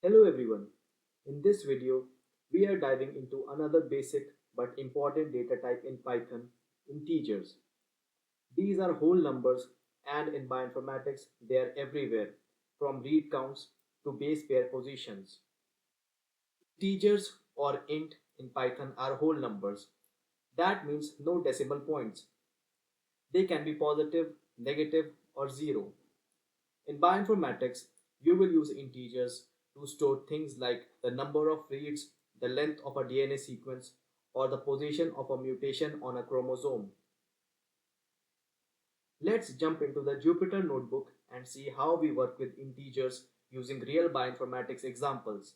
Hello everyone. In this video, we are diving into another basic but important data type in Python, integers. These are whole numbers and in bioinformatics they are everywhere, from read counts to base pair positions. Integers or int in Python are whole numbers. That means no decimal points. They can be positive, negative, or zero. In bioinformatics, you will use integers to store things like the number of reads, the length of a DNA sequence, or the position of a mutation on a chromosome. Let's jump into the Jupyter notebook and see how we work with integers using real bioinformatics examples.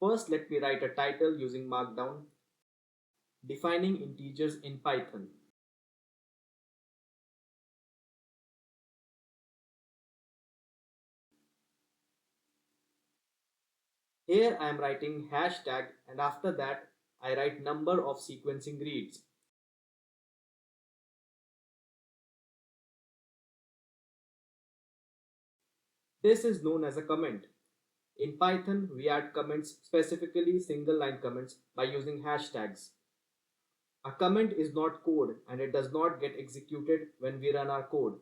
First, let me write a title using Markdown, defining integers in Python. Here I am writing hashtag and after that I write number of sequencing reads. This is known as a comment. In Python, we add comments, specifically single line comments, by using hashtags. A comment is not code and it does not get executed when we run our code.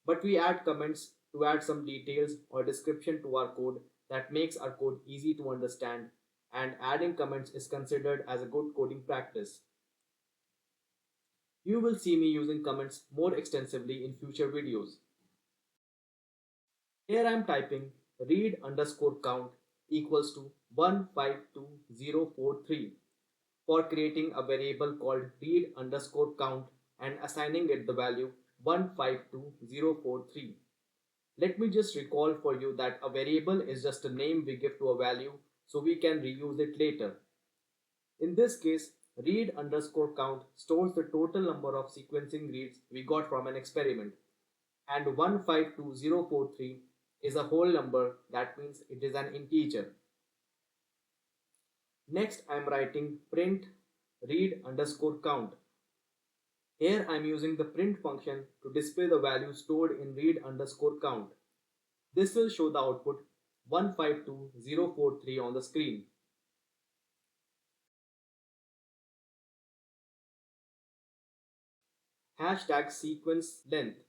But we add comments to add some details or description to our code that makes our code easy to understand, and adding comments is considered as a good coding practice. You will see me using comments more extensively in future videos. Here I am typing read underscore count equals to 152043 for creating a variable called read underscore count and assigning it the value 152043. Let me just recall for you that a variable is just a name we give to a value so we can reuse it later. In this case, read underscore count stores the total number of sequencing reads we got from an experiment, and 152043 is a whole number, that means it is an integer. Next I am writing print read underscore count. Here I am using the print function to display the value stored in read underscore count. This will show the output 152043 on the screen. Hashtag sequence length.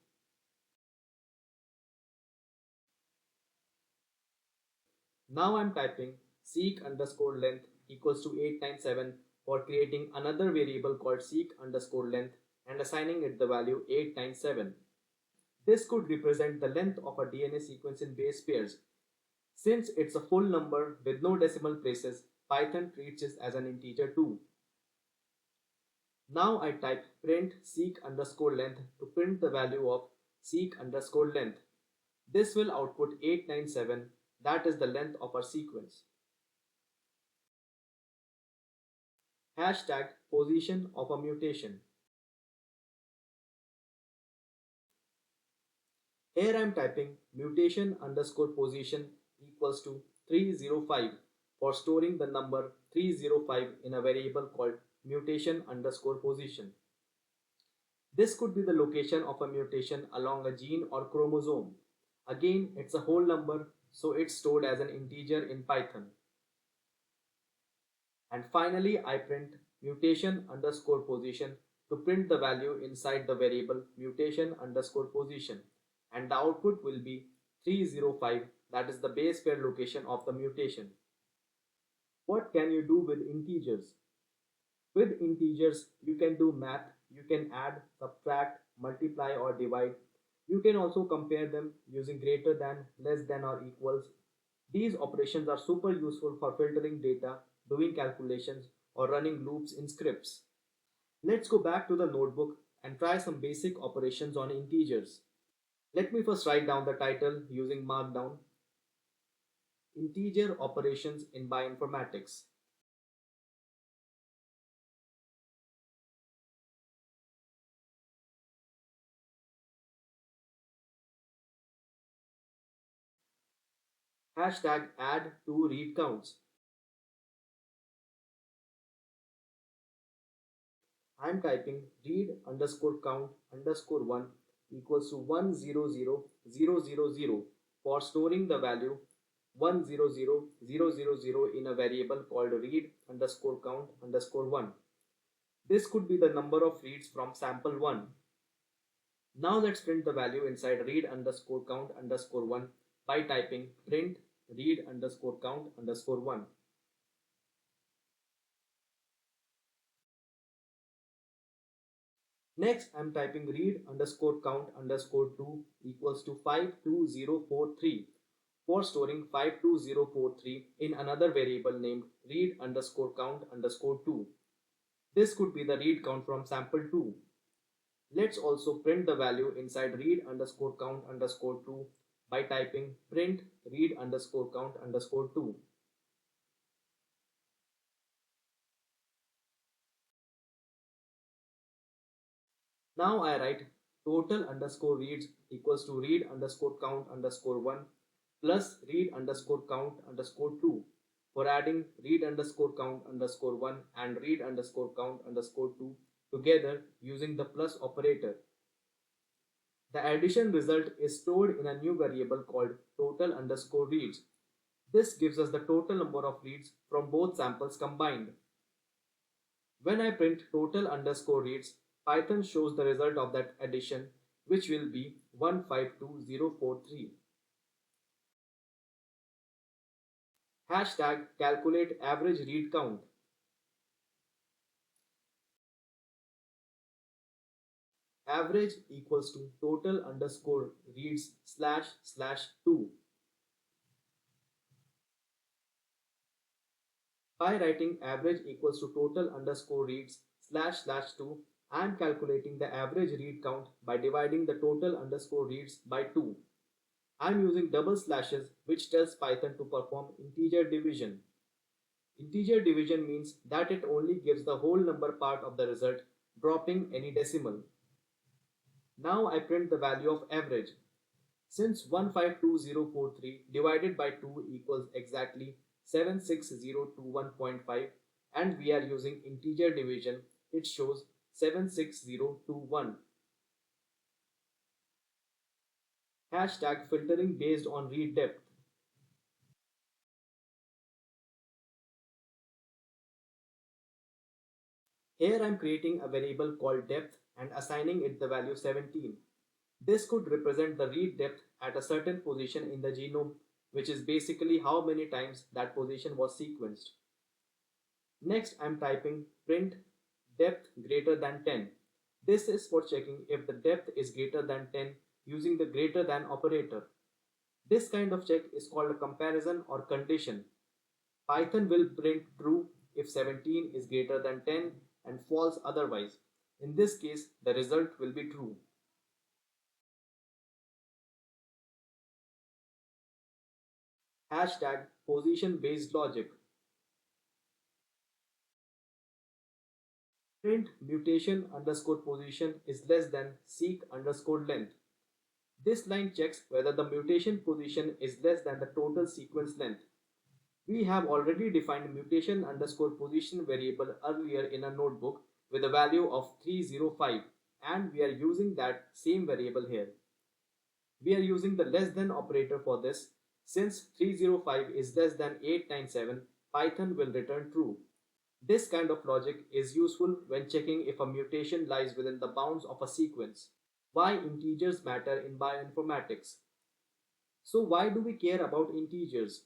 Now I'm typing seek underscore length equals to 897 for creating another variable called seek underscore length and assigning it the value 897. This could represent the length of a DNA sequence in base pairs. Since it's a full number with no decimal places, Python treats it as an integer too. Now I type print seek underscore length to print the value of seek underscore length. This will output 897, that is the length of our sequence. Hashtag position of a mutation. Here I am typing mutation underscore position equals to 305 for storing the number 305 in a variable called mutation underscore position. This could be the location of a mutation along a gene or chromosome. Again, it's a whole number, so it's stored as an integer in Python. And finally, I print mutation underscore position to print the value inside the variable mutation underscore position, and the output will be 305, that is the base pair location of the mutation. What can you do with integers? With integers, you can do math, you can add, subtract, multiply, or divide. You can also compare them using greater than, less than, or equals. These operations are super useful for filtering data, doing calculations, or running loops in scripts. Let's go back to the notebook and try some basic operations on integers. Let me first write down the title using Markdown. Integer operations in bioinformatics. Hashtag add to read counts. I'm typing read underscore count underscore 1 equals to 100,000 for storing the value 100,000 in a variable called read underscore count underscore 1. This could be the number of reads from sample 1. Now let's print the value inside read underscore count underscore 1 by typing print read underscore count underscore 1. Next, I'm typing read underscore count underscore 2 equals to 52043 for storing 52043 in another variable named read underscore count underscore 2. This could be the read count from sample 2. Let's also print the value inside read underscore count underscore 2 by typing print read underscore count underscore 2. Now I write total underscore reads equals to read underscore count underscore 1 plus read underscore count underscore 2 for adding read underscore count underscore 1 and read underscore count underscore 2 together using the plus operator. The addition result is stored in a new variable called total underscore reads. This gives us the total number of reads from both samples combined. When I print total underscore reads, Python shows the result of that addition, which will be 152043. Hashtag calculate average read count. Average equals to total underscore reads slash slash 2. By writing average equals to total underscore reads slash slash 2, I am calculating the average read count by dividing the total underscore reads by 2. I am using double slashes, which tells Python to perform integer division. Integer division means that it only gives the whole number part of the result, dropping any decimal. Now I print the value of average. Since 152043 divided by 2 equals exactly 76021.5 and we are using integer division, it shows 76021. Hashtag filtering based on read depth. Here I am creating a variable called depth and assigning it the value 17. This could represent the read depth at a certain position in the genome, which is basically how many times that position was sequenced. Next, I'm typing print depth greater than 10. This is for checking if the depth is greater than 10 using the greater than operator. This kind of check is called a comparison or condition. Python will print true if 17 is greater than 10 and false otherwise. In this case, the result will be true. Hashtag position based logic. Print mutation underscore position is less than seek underscore length. This line checks whether the mutation position is less than the total sequence length. We have already defined mutation underscore position variable earlier in a notebook with a value of 305 and we are using that same variable here. We are using the less than operator for this. Since 305 is less than 897, Python will return true. This kind of logic is useful when checking if a mutation lies within the bounds of a sequence. Why integers matter in bioinformatics? So why do we care about integers?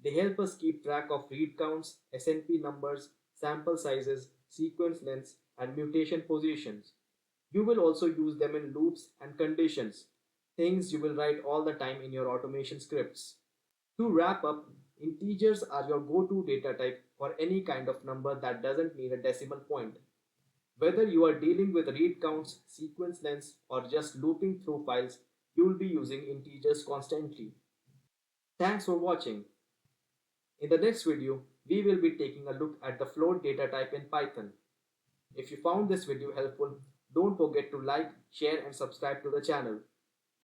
They help us keep track of read counts, SNP numbers, sample sizes, sequence lengths, and mutation positions. You will also use them in loops and conditions, things you will write all the time in your automation scripts. To wrap up, integers are your go-to data type for any kind of number that doesn't need a decimal point. Whether you are dealing with read counts, sequence lengths, or just looping through files, you will be using integers constantly. Thanks for watching. In the next video, we will be taking a look at the float data type in Python. If you found this video helpful, don't forget to like, share and subscribe to the channel.